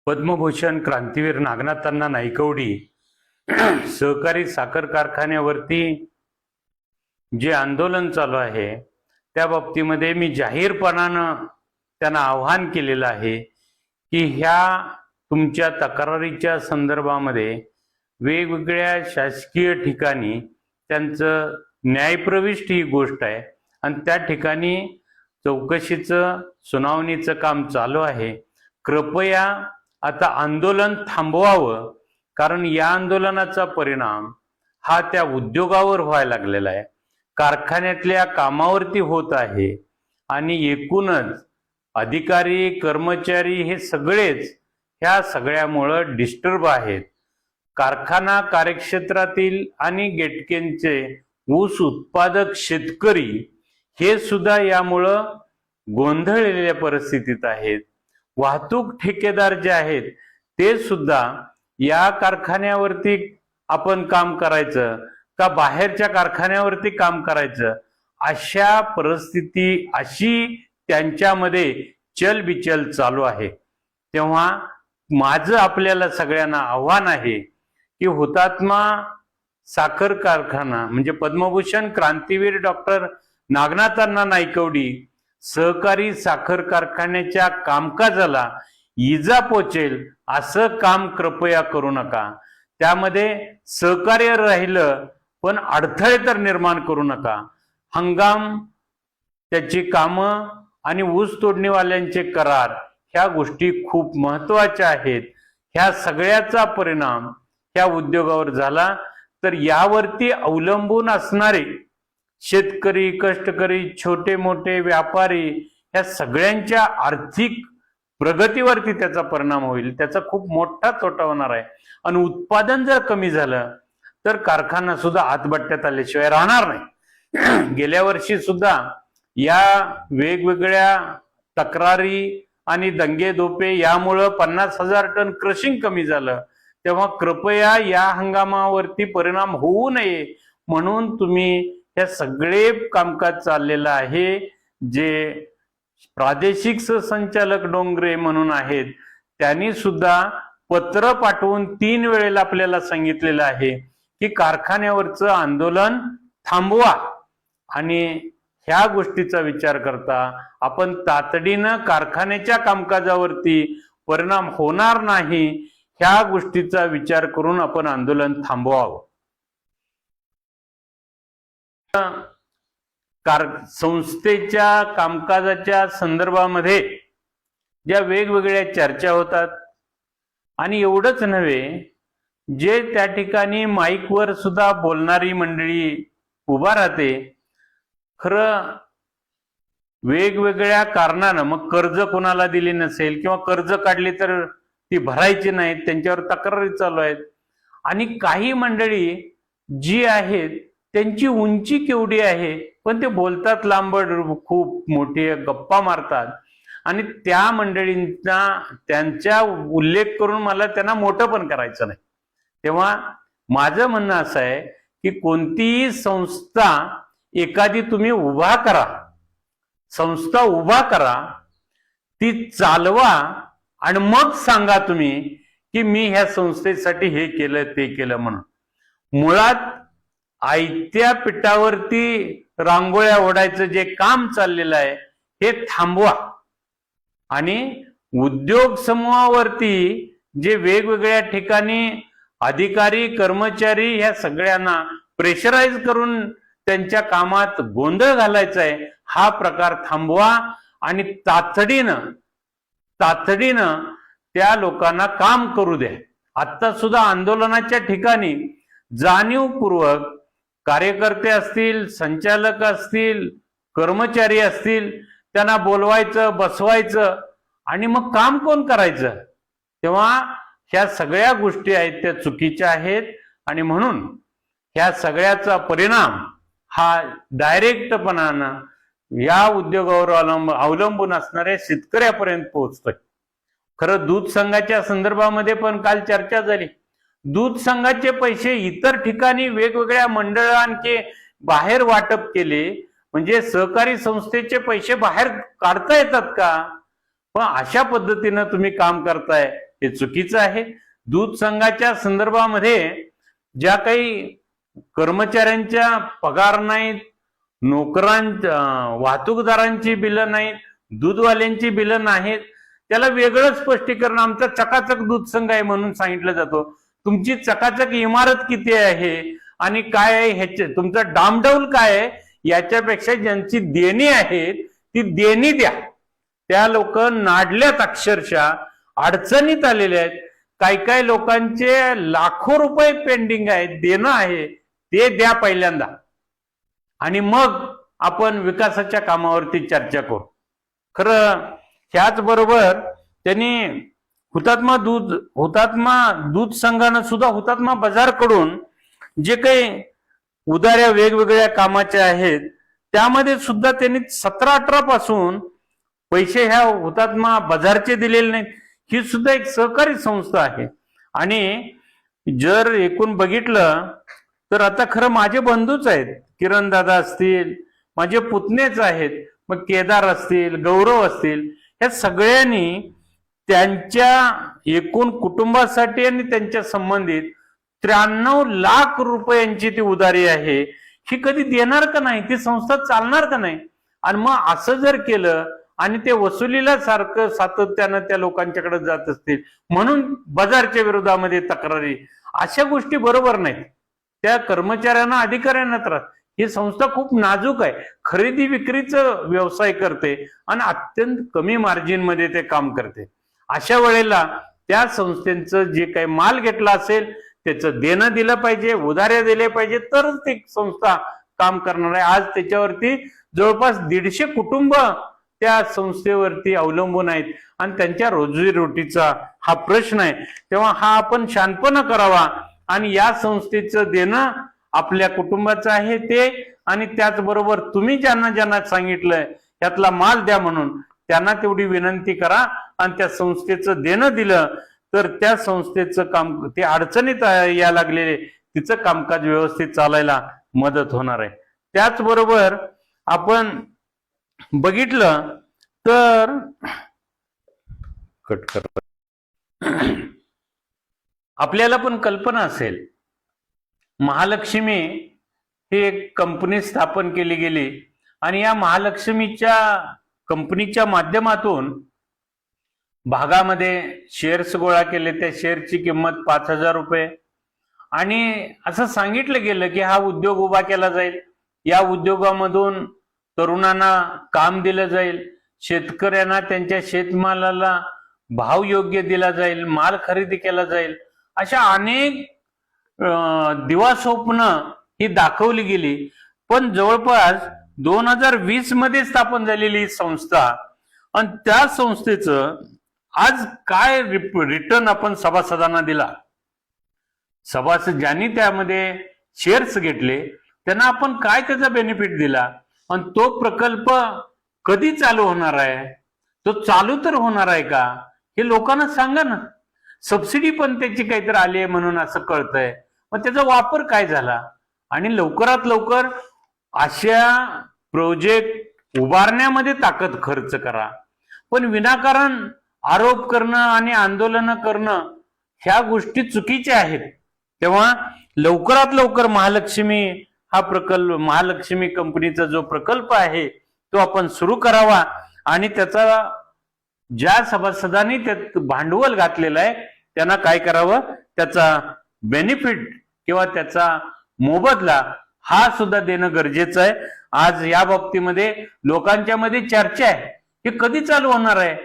पद्मभूषण क्रांतीवीर नागनाथांना नाईकवडी सहकारी साखर कारखान्यावरती जे आंदोलन चालू आहे त्या बाबतीमध्ये मी जाहीरपणानं त्यांना आवाहन केलेलं आहे की ह्या तुमच्या तक्रारीच्या संदर्भामध्ये वेगवेगळ्या शासकीय ठिकाणी त्यांचं न्यायप्रविष्ट ही गोष्ट आहे आणि त्या ठिकाणी चौकशीचं सुनावणीचं काम चालू आहे। कृपया आता आंदोलन थांबवावं, कारण या आंदोलनाचा परिणाम हा त्या उद्योगावर व्हायला लागलेला आहे, कारखान्यातल्या कामावरती होत आहे आणि एकूणच अधिकारी कर्मचारी हे सगळेच ह्या सगळ्यामुळं डिस्टर्ब आहेत। कारखाना कार्यक्षेत्रातील आणि गेटकेंचे ऊस उत्पादक शेतकरी हे सुद्धा यामुळं गोंधळलेल्या परिस्थितीत आहेत। वाहतूक ठेकेदार जे आहेत ते सुद्धा या कारखान्यावरती आपण काम करायचं का बाहेरच्या कारखान्यावरती काम करायचं अशा परिस्थिती अशी त्यांच्यामध्ये चलबिचल चालू आहे। तेव्हा माझं आपल्याला सगळ्यांना आव्हान आहे की हुतात्मा साखर कारखाना म्हणजे पद्मभूषण क्रांतीवीर डॉक्टर नागनाथांना नाईकवडी सहकारी साखर कारखान्याच्या कामकाजाला इजा पोचेल असं काम कृपया करू नका। त्यामध्ये सहकार्य राहिलं पण अडथळे तर निर्माण करू नका। हंगाम त्याची कामं आणि ऊस तोडणीवाल्यांचे करार ह्या गोष्टी खूप महत्वाच्या आहेत। ह्या सगळ्याचा परिणाम ह्या उद्योगावर झाला तर यावरती अवलंबून असणारे शेतकरी कष्टकरी छोटे मोठे व्यापारी ह्या सगळ्यांच्या आर्थिक प्रगतीवरती त्याचा परिणाम होईल, त्याचा खूप मोठा तोटा होणार आहे। आणि उत्पादन जर कमी झालं तर कारखाना सुद्धा आतबट्ट्यात आल्याशिवाय राहणार नाही। गेल्या वर्षी सुद्धा या वेगवेगळ्या तक्रारी आणि दंगे दोपे यामुळं 50,000 टन क्रशिंग कमी झालं। तेव्हा कृपया या हंगामावरती परिणाम होऊ नये म्हणून तुम्ही हे सगळे कामकाज चाललेलं आहे। जे प्रादेशिक सहसंचालक डोंगरे म्हणून आहेत त्यांनी सुद्धा पत्र पाठवून 3 वेळेला आपल्याला सांगितलेलं आहे की कारखान्यावरचं आंदोलन थांबवा आणि ह्या गोष्टीचा विचार करता आपण तातडीनं कारखान्याच्या कामकाजावरती परिणाम होणार नाही ह्या गोष्टीचा विचार करून आपण आंदोलन थांबवावं। संस्थेच्या कामकाजाच्या संदर्भामध्ये ज्या वेगवेगळ्या चर्चा होतात आणि एवढंच नव्हे जे त्या ठिकाणी माईकवर सुद्धा बोलणारी मंडळी उभा राहते, खरं वेगवेगळ्या कारणानं मग कर्ज कोणाला दिली नसेल किंवा कर्ज काढली तर ती भरायची नाहीत त्यांच्यावर तक्रारी चालू आहेत आणि काही मंडळी जी आहेत त्यांची उंची केवढी आहे पण ते बोलतात लांबड खूप मोठी गप्पा मारतात आणि त्या मंडळींचा त्यांचा उल्लेख करून मला त्यांना मोठं पण करायचं नाही। तेव्हा माझं म्हणणं असं आहे की कोणतीही संस्था एखादी तुम्ही उभा करा, संस्था उभा करा, ती चालवा आणि मग सांगा तुम्ही की मी ह्या संस्थेसाठी हे केलं ते केलं म्हणून। मुळात आयत्या पिठावरती रांगोळ्या ओढायचं जे काम चाललेलं आहे हे थांबवा आणि उद्योग समूहावरती जे वेगवेगळ्या ठिकाणी अधिकारी कर्मचारी ह्या सगळ्यांना प्रेशराईज करून त्यांच्या कामात गोंधळ घालायचा आहे हा प्रकार थांबवा आणि तातडीनं त्या लोकांना काम करू द्या। आता सुद्धा आंदोलनाच्या ठिकाणी जाणीवपूर्वक कार्यकर्ते असतील, संचालक असतील, कर्मचारी असतील त्यांना बोलवायचं बसवायचं आणि मग काम कोण करायचं। तेव्हा ह्या सगळ्या गोष्टी आहेत त्या चुकीच्या आहेत आणि म्हणून ह्या सगळ्याचा परिणाम हा डायरेक्टपणानं या उद्योगावर अवलंबून असणाऱ्या शेतकऱ्यापर्यंत पोहोचतोय। खरं दूध संघाच्या संदर्भामध्ये पण काल चर्चा झाली। दूध संघाचे पैसे इतर ठिकाणी वेगवेगळ्या मंडळांचे बाहेर वाटप केले म्हणजे सहकारी संस्थेचे पैसे बाहेर काढता येतात का? पण अशा पद्धतीनं तुम्ही काम करताय हे चुकीचं आहे. दूध संघाच्या संदर्भामध्ये ज्या काही कर्मचाऱ्यांच्या पगार नाहीत, वाहतूकदारांची बिलं नाहीत, दूधवाल्यांची बिलं नाहीत, त्याला वेगळं स्पष्टीकरण आमचा चकाचक दूध संघ आहे म्हणून सांगितलं जातो. तुमची चकाचक इमारत किती आहे आणि काय आहे ह्याचे तुमचा डामडौल काय आहे, याच्यापेक्षा ज्यांची देणी आहेत ती देणी द्या. त्या लोक नाडल्यात, अक्षरशः अडचणीत आलेले आहेत. काही लोकांचे लाखो रुपये पेंडिंग आहेत, देणं आहे, ते द्या पहिल्यांदा आणि मग आपण विकासाच्या कामावरती चर्चा करू. खरं ह्याच बरोबर त्यांनी हुतात्मा दूध संघानं सुद्धा हुतात्मा बाजारकडून जे काही उधाऱ्या वेगवेगळ्या कामाच्या आहेत त्यामध्ये सुद्धा त्यांनी 17-18 पासून पैसे ह्या हुतात्मा बाजारचे दिलेले नाहीत. ही सुद्धा एक सहकारी संस्था आहे. आणि जर एकूण बघितलं तर आता खरं माझे बंधूच आहेत, किरण दादा असतील, माझे पुतणेच आहेत, मग केदार असतील, गौरव असतील, ह्या सगळ्यांनी त्यांच्या एकूण कुटुंबासाठी आणि त्यांच्या संबंधित 93 लाख रुपयांची ती उधारी आहे. ही कधी देणार का नाही, ती संस्था चालणार का नाही? आणि मग असं जर केलं आणि ते वसुलीला सारखं सातत्यानं त्या लोकांच्याकडे जात असतील म्हणून बाजारच्या विरोधामध्ये तक्रारी, अशा गोष्टी बरोबर नाहीत. त्या कर्मचाऱ्यांना, अधिकाऱ्यांना त्रास. ही संस्था खूप नाजूक आहे, खरेदी विक्रीचं व्यवसाय करते आणि अत्यंत कमी मार्जिन मध्ये ते काम करते. अशा वेळेला त्या संस्थेचं जे काही माल घेतला असेल त्याचं देणं दिलं पाहिजे, उधाऱ्या दिल्या पाहिजे, तरच ती संस्था काम करणार आहे. आज त्याच्यावरती जवळपास 150 कुटुंब त्या संस्थेवरती अवलंबून आहेत आणि त्यांच्या रोजीरोटीचा हा प्रश्न आहे. तेव्हा हा आपण शांतपणा करावा आणि या संस्थेचं देणं आपल्या कुटुंबाचं आहे ते, आणि त्याचबरोबर तुम्ही ज्यांना ज्यांना सांगितलंय त्यातला माल द्या म्हणून त्यांना तेवढी विनंती करा आणि त्या संस्थेचं देणं दिलं तर त्या संस्थेचं काम, ते अडचणीत या लागलेले, तिचं कामकाज व्यवस्थित चालायला मदत होणार आहे. त्याचबरोबर आपण बघितलं तर कट कर, आपल्याला पण कल्पना असेल, महालक्ष्मी ही एक कंपनी स्थापन केली गेली आणि या महालक्ष्मीच्या कंपनीच्या माध्यमातून भागामध्ये शेअर्स गोळा केले. त्या शेअरची किंमत 5,000 रुपये आणि असं सांगितलं गेलं की हा उद्योग उभा केला जाईल, या उद्योगामधून तरुणांना काम दिलं जाईल, शेतकऱ्यांना त्यांच्या शेतमालाला भाव योग्य दिला जाईल, माल खरेदी केला जाईल. अशा अनेक दिवास्वप्न ही दाखवली गेली. पण जवळपास 2020 मध्ये स्थापन झालेली संस्था आणि त्या संस्थेचं आज काय रिटर्न आपण सभासदांना दिला, सभासद ज्यांनी त्यामध्ये शेअर्स घेतले त्यांना आपण काय त्याचा बेनिफिट दिला आणि तो प्रकल्प कधी चालू होणार आहे, तो चालू तर होणार आहे का हे लोकांना सांगा ना. सबसिडी पण त्याची काहीतरी आली आहे म्हणून असं कळतंय, मग त्याचा वापर काय झाला? आणि लवकरात लवकर अशा प्रोजेक्ट उभारण्यामध्ये ताकद खर्च करा. पण विनाकारण आरोप करणं आणि आंदोलन करणं ह्या गोष्टी चुकीच्या आहेत. तेव्हा लवकरात लवकर महालक्ष्मी हा प्रकल्प, महालक्ष्मी कंपनीचा जो प्रकल्प आहे तो आपण सुरू करावा आणि त्याचा ज्या सभासदांनी त्यात भांडवल घातलेलं आहे त्यांना काय करावं, त्याचा बेनिफिट किंवा त्याचा मोबदला हा सुद्धा देणं गरजेचं आहे. आज या बाबतीमध्ये लोकांच्या मध्ये चर्चा आहे हे कधी चालू होणार आहे,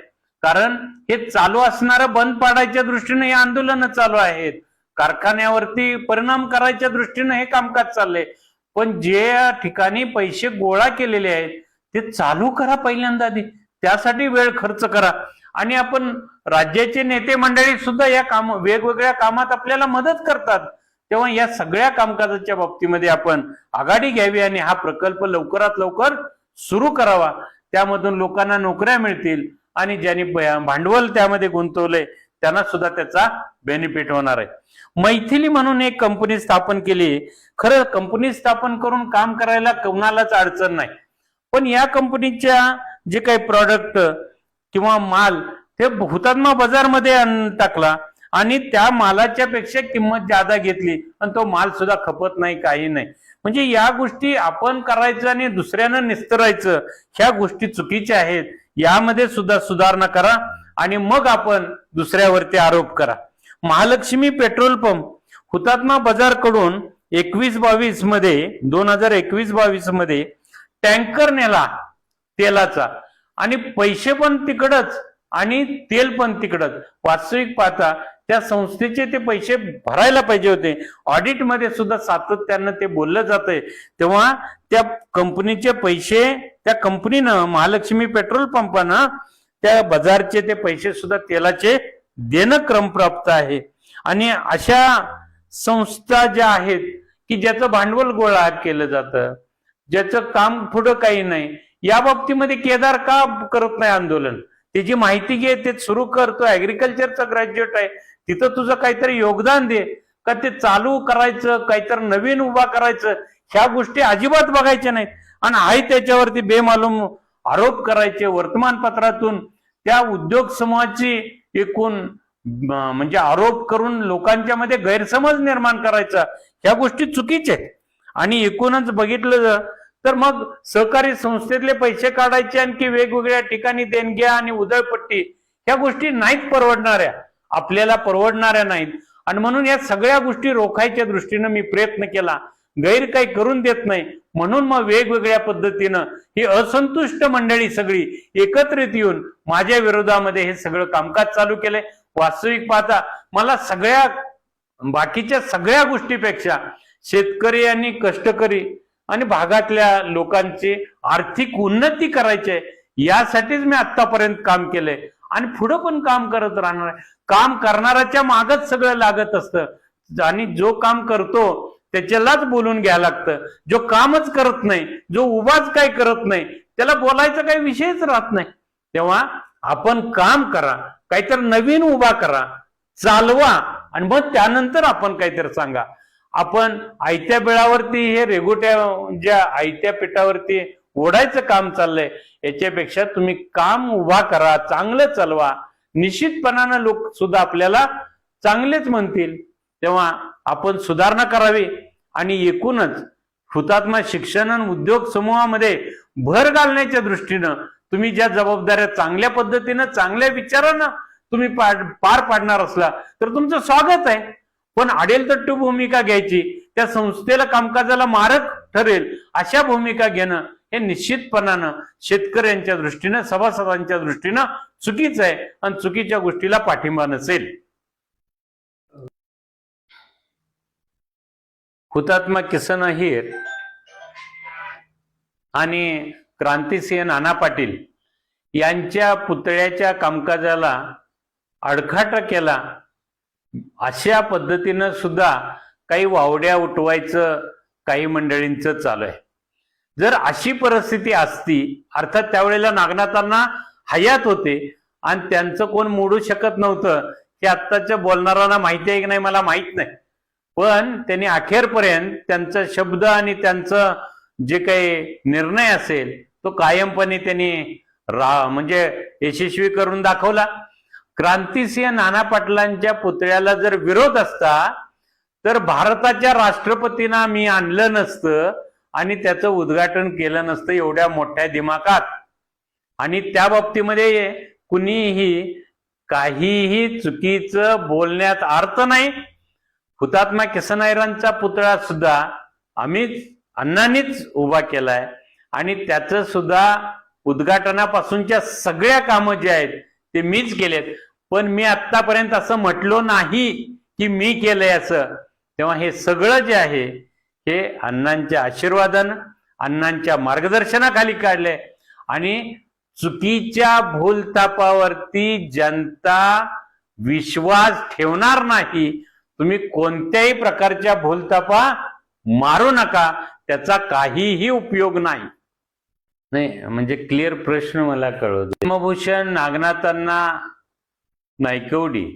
कारण हे चालू असणारं बंद पाडायच्या दृष्टीने हे आंदोलन चालू आहेत, कारखान्यावरती परिणाम करायच्या दृष्टीने हे कामकाज चाललंय. पण जे ठिकाणी पैसे गोळा केलेले आहेत ते चालू करा पहिल्यांदा आधी, त्यासाठी वेळ खर्च करा. आणि आपण राज्याचे नेते मंडळी सुद्धा या वेगवेगळ्या कामात आपल्याला मदत करतात. तेव्हा या सगळ्या कामकाजाच्या बाबतीमध्ये आपण आघाडी घ्यावी आणि हा प्रकल्प लवकरात लवकर सुरू करावा. त्यामधून लोकांना नोकऱ्या मिळतील आणि ज्यांनी भांडवल त्यामध्ये गुंतवलंय त्यांना सुद्धा त्याचा बेनिफिट होणार आहे. मैथिली म्हणून एक कंपनी स्थापन केली. खरं कंपनी स्थापन करून काम करायला कोणालाच अडचण नाही, पण या कंपनीच्या जे काही प्रॉडक्ट किंवा माल ते हुतात्मा बाजारमध्ये टाकला आणि त्या मालाच्या पेक्षा किंमत जादा घेतली आणि तो माल सुद्धा खपत नाही, काही नाही. म्हणजे या गोष्टी आपण करायचं आणि दुसऱ्यानं निस्तरायचं, ह्या गोष्टी चुकीच्या आहेत. यामध्ये सुद्धा सुधारणा करा आणि मग आपण दुसऱ्यावरती आरोप करा. महालक्ष्मी पेट्रोल पंप हुतात्मा बाजार कडून 21-22 मध्ये 2021-22 मध्ये टँकर नेला तेलाचा आणि पैसे पण तिकडच आणि तेल पण तिकडच. वास्तविक पाहता त्या संस्थेचे ते पैसे भरायला पाहिजे होते. ऑडिटमध्ये सुद्धा सातत्यानं ते बोललं जातंय. तेव्हा त्या कंपनीचे पैसे, त्या कंपनीनं महालक्ष्मी पेट्रोल पंपानं त्या बाजारचे ते पैसे सुद्धा तेलाचे देणं क्रमप्राप्त आहे. आणि अशा संस्था ज्या आहेत की ज्याचं भांडवल गोळा केलं जातं, ज्याचं काम पुढं काही नाही, या बाबतीमध्ये केदार का करत नाही आंदोलन? त्याची माहिती घे, ते सुरू करतो. ऍग्रिकल्चरचा ग्रॅज्युएट आहे, तिथं तुझं काहीतरी योगदान दे. का ते चालू करायचं, काहीतरी नवीन उभा करायचं, ह्या गोष्टी अजिबात बघायच्या नाहीत. आणि आहे त्याच्यावरती बेमालूम आरोप करायचे. वर्तमानपत्रातून त्या उद्योग समूहाची एकूण म्हणजे आरोप करून लोकांच्या मध्ये गैरसमज निर्माण करायचा, ह्या गोष्टी चुकीच्या आहेत. आणि एकूणच बघितलं तर मग सहकारी संस्थेतले पैसे काढायचे आणखी वेगवेगळ्या ठिकाणी देणग्या आणि उधळपट्टी, ह्या गोष्टी नाहीत परवडणाऱ्या, आपल्याला परवडणाऱ्या नाहीत. आणि म्हणून या सगळ्या गोष्टी रोखायच्या दृष्टीनं मी प्रयत्न केला. गैर काही करून देत नाही, म्हणून मग वेगवेगळ्या पद्धतीनं ही असंतुष्ट मंडळी सगळी एकत्रित येऊन माझ्या विरोधामध्ये हे सगळं कामकाज चालू केलंय. वास्तविक पाहता मला सगळ्या बाकीच्या सगळ्या गोष्टीपेक्षा शेतकरी आणि कष्टकरी आणि भागातल्या लोकांची आर्थिक उन्नती करायची आहे, यासाठीच मी आतापर्यंत काम केलंय आणि पुढे पण काम करत राहणार आहे. काम करणाऱ्याच्या मागच सगळं लागत असतं आणि जो काम करतो त्याच्यालाच बोलून घ्यायला लागतं. जो कामच करत नाही, जो उभाच काय करत नाही, त्याला बोलायचा काही विषयच राहत नाही. तेव्हा आपण काम करा, काहीतरी नवीन उभा करा, चालवा आणि मग त्यानंतर आपण काहीतरी सांगा. आपण आयत्या बिळावरती हे रेगोट्या ज्या आयत्या पिठावरती ओढायचं काम चाललंय, याच्यापेक्षा तुम्ही काम उभा करा, चांगलं चालवा. निश्चितपणानं लोक सुद्धा आपल्याला चांगलेच म्हणतील. तेव्हा आपण सुधारणा करावी आणि एकूणच हुतात्मा शिक्षण आणि उद्योग समूहामध्ये भर घालण्याच्या दृष्टीनं तुम्ही ज्या जबाबदाऱ्या चांगल्या पद्धतीनं चांगल्या विचारानं तुम्ही पार पाडणार असला तर तुमचं स्वागत आहे. पण आडेलतट्टू भूमिका घ्यायची, त्या संस्थेला कामकाजाला मारक ठरेल अशा भूमिका घेणं हे निश्चितपणानं शेतकऱ्यांच्या दृष्टीनं, सभासदांच्या दृष्टीनं चुकीचं आहे आणि चुकीच्या गोष्टीला पाठिंबा नसेल. हुतात्मा किसन अहिर आणि क्रांतिसिंह नाना पाटील यांच्या पुतळ्याच्या कामकाजाला आडखाटा केला, अशा पद्धतीनं सुद्धा काही वावड्या उठवायचं काही मंडळींचं चालू आहे. जर अशी परिस्थिती असती, अर्थात त्यावेळेला नागनाथांना हयात होते आणि त्यांचं कोण मोडू शकत नव्हतं, हे आत्ताच्या बोलणाऱ्यांना माहिती आहे की नाही मला माहित नाही. पण त्यांनी अखेरपर्यंत त्यांचा शब्द आणि त्यांचं जे काही निर्णय असेल तो कायमपणे त्यांनी म्हणजे यशस्वी करून दाखवला. क्रांतिसिंह नाना पाटलांच्या पुतळ्याला जर विरोध असता तर भारताच्या राष्ट्रपतींना मी आणलं नसतं आणि त्याचं उद्घाटन केलं नसतं एवढ्या मोठ्या दिमाखात. आणि त्या बाबतीमध्ये कुणीही काहीही चुकीचं बोलण्यात अर्थ नाही. हुतात्मा किसन अहिरांचा पुतळा सुद्धा अण्णांनीच उभा केलाय आणि त्याचं सुद्धा उद्घाटनापासूनच्या सगळ्या कामं जे आहेत ते मीच केलेत. पण मी आतापर्यंत असं म्हटलो नाही की मी केलंय असं. तेव्हा हे सगळं जे आहे हे अण्णांच्या आशीर्वादानं, अण्णांच्या मार्गदर्शनाखाली काढलंय आणि चुकीच्या भूलथापावरती जनता विश्वास ठेवणार नाही. तुम्ही कोणत्याही प्रकारच्या भूलथापा मारू नका, त्याचा काहीही उपयोग नाही. म्हणजे क्लिअर प्रश्न मला कळवतो. पद्मभूषण नागनाथांना नायकवडी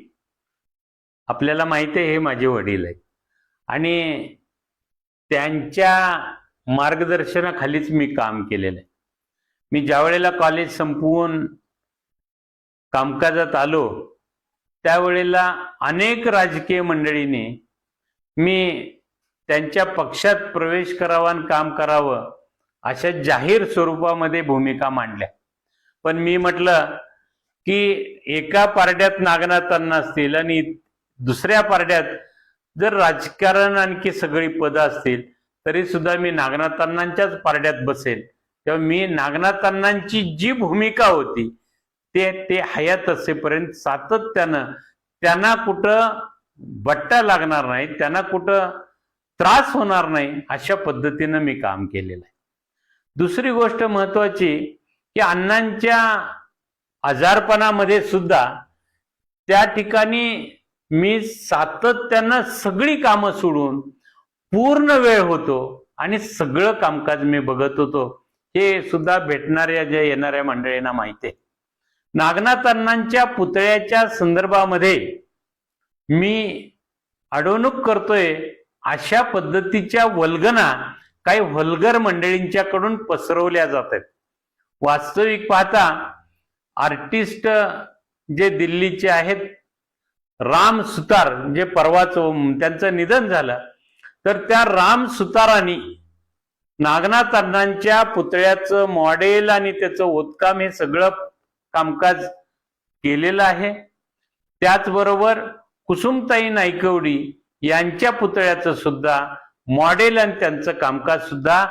आपल्याला माहिती आहे, हे माझे वडील आहेत आणि त्यांच्या मार्गदर्शनाखालीच मी काम केलेलं आहे. मी ज्या वेळेला कॉलेज संपवून कामकाजात आलो त्यावेळेला अनेक राजकीय मंडळींनी मी त्यांच्या पक्षात प्रवेश करावा आणि काम करावं अशा जाहीर स्वरूपामध्ये भूमिका मांडल्या. पण मी म्हटलं की एका पारड्यात नागनाथ अण्णा असतील आणि दुसऱ्या पारड्यात जर राजकारण आणखी सगळी पदं असतील तरी सुद्धा मी नागनाथ अण्णांच्याच पारड्यात बसेल. तेव्हा मी नागनाथ अण्णांची जी भूमिका होती ते हयात असेपर्यंत सातत्यानं त्यांना कुठं बट्टा लागणार नाही, त्यांना कुठं त्रास होणार नाही अशा पद्धतीनं मी काम केलेलं आहे. दुसरी गोष्ट महत्वाची की अण्णांच्या आजारपणामध्ये सुद्धा त्या ठिकाणी मी सातत्यानं सगळी कामं सोडून पूर्ण वेळ होतो आणि सगळं कामकाज मी बघत होतो. हे सुद्धा भेटणाऱ्या ज्या येणाऱ्या मंडळींना माहिती आहे. नागनाथ अण्णांच्या पुतळ्याच्या संदर्भामध्ये मी अडवणूक करतोय अशा पद्धतीच्या वल्गना काही व्हल्गर मंडळींच्याकडून पसरवल्या जात आहेत. वास्तविक पाहता आर्टिस्ट जे दिल्लीचे आहेत राम सुतार, जे परवाच त्यांचं निधन झालं, तर त्या राम सुतारांनी नागनाथ अण्णांच्या पुतळ्याचं मॉडेल आणि त्याचं ओतकाम हे सगळं कामकाज केलेलं आहे. त्याचबरोबर कुसुमताई नायकवडी यांच्या पुतळ्याचं सुद्धा मॉडेल आणि त्यांचं कामकाज सुद्धा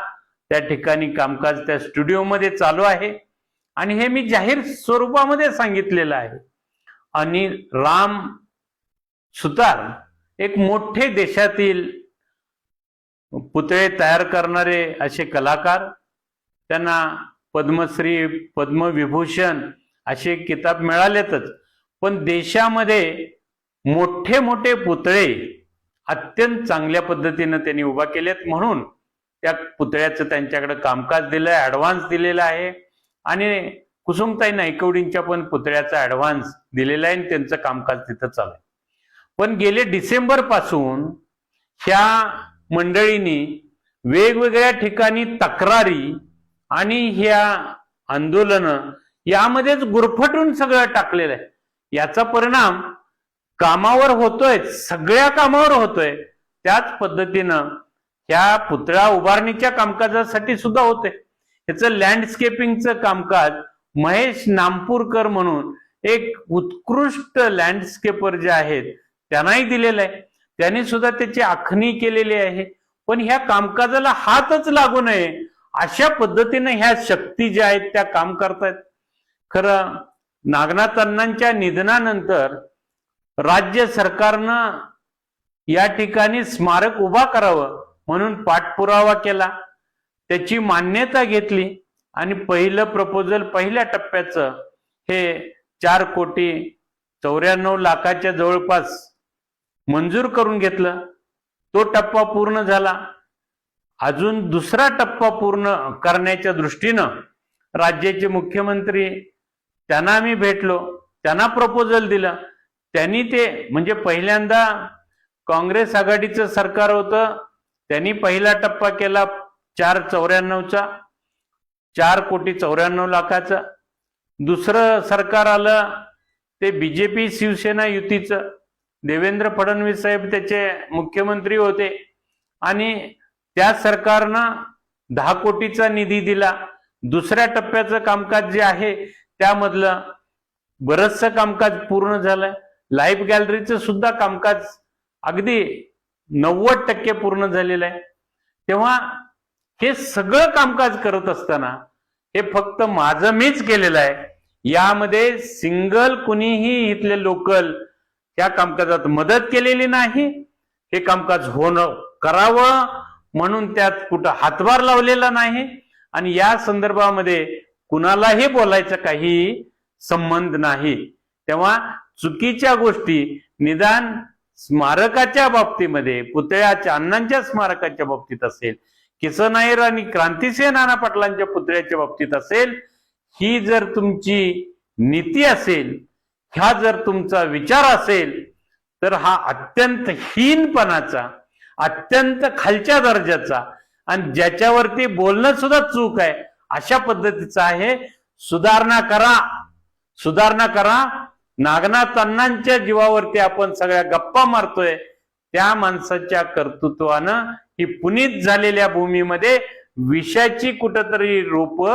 त्या ठिकाणी कामकाज त्या स्टुडिओमध्ये चालू आहे आणि हे मी जाहीर स्वरूपामध्ये सांगितलेलं आहे. आणि राम सुतार एक मोठे देशातील पुतळे तयार करणारे असे कलाकार, त्यांना पद्मश्री पद्मविभूषण असे किताब मिळालेतच, पण देशामध्ये मोठे मोठे पुतळे अत्यंत चांगल्या पद्धतीनं त्यांनी उभा केलेत. म्हणून त्या पुतळ्याचं त्यांच्याकडे कामकाज दिलंय, ऍडव्हान्स दिलेला आहे आणि कुसुमताई नायकवडींच्या पण पुतळ्याचा ऍडव्हान्स दिलेला आहे आणि त्यांचं कामकाज तिथं चालू आहे. पण गेले डिसेंबर पासून ह्या मंडळींनी वेगवेगळ्या ठिकाणी तक्रारी आणि ह्या आंदोलनं यामध्येच गुरफटून सगळं टाकलेलं आहे. याचा परिणाम कामावर होतोय, सगळ्या कामावर होतोय. त्याच पद्धतीनं ह्या पुतळा उभारणीच्या कामकाजासाठी सुद्धा होते. ह्याचं लँडस्केपिंगचं कामकाज महेश नामपूरकर म्हणून एक उत्कृष्ट लँडस्केपर जे आहेत त्यांनाही दिलेलं आहे. त्यांनी सुद्धा त्याची आखणी केलेली आहे. पण ह्या कामकाजाला हातच लागू नये अशा पद्धतीने ह्या शक्ती ज्या आहेत त्या काम करतायत. खरं नागनाथ अण्णांच्या निधनानंतर राज्य सरकारनं या ठिकाणी स्मारक उभा करावं म्हणून पाठपुरावा केला, त्याची मान्यता घेतली आणि पहिलं प्रपोजल पहिल्या टप्प्याचं हे 4,94,00,000 जवळपास मंजूर करून घेतलं. तो टप्पा पूर्ण झाला. अजून दुसरा टप्पा पूर्ण करण्याच्या दृष्टीनं राज्याचे मुख्यमंत्री त्यांना मी भेटलो, त्यांना प्रपोजल दिलं. त्यांनी ते म्हणजे पहिल्यांदा काँग्रेस आघाडीचं सरकार होतं, त्यांनी पहिला टप्पा केला 4,94,00,000चा, 4,94,00,000. दुसरं सरकार आलं ते बीजेपी शिवसेना युतीचं, देवेंद्र फडणवीस साहेब त्याचे मुख्यमंत्री होते आणि त्या सरकारनं 10 कोटीचा निधी दिला. दुसऱ्या टप्प्याचं कामकाज जे आहे त्यामधलं बरचसं कामकाज पूर्ण झालंय. लाईव्ह गॅलरीचं सुद्धा कामकाज अगदी 90% पूर्ण झालेलं आहे. तेव्हा हे सगळं कामकाज करत असताना हे फक्त माझं मीच केलेलं आहे. यामध्ये सिंगल कुणीही इथले लोकल त्या कामकाजात मदत केलेली नाही. हे कामकाज होणं करावं म्हणून त्यात कुठं हातभार लावलेला नाही आणि या संदर्भामध्ये कुणालाही बोलायचा काही संबंध नाही. तेव्हा चुकीच्या गोष्टी निदान स्मारकाच्या बाबतीमध्ये, पुतळ्याच्या अण्णांच्या स्मारकाच्या बाबतीत असेल, किसन नायर आणि क्रांतिसिंह नाना पाटलांच्या पुतळ्याच्या बाबतीत असेल, ही जर तुमची नीती असेल, हा जर तुमचा विचार असेल तर हा अत्यंत हीनपणाचा, अत्यंत खालच्या दर्जाचा आणि ज्याच्यावरती बोलणं सुद्धा चूक आहे अशा पद्धतीचा आहे. सुधारणा करा, सुधारणा करा. नागनाथ अण्णांच्या जीवावरती आपण सगळ्या गप्पा मारतोय, त्या माणसाच्या कर्तृत्वानं ही पुनीत झालेल्या भूमीमध्ये विषाची कुठंतरी रोप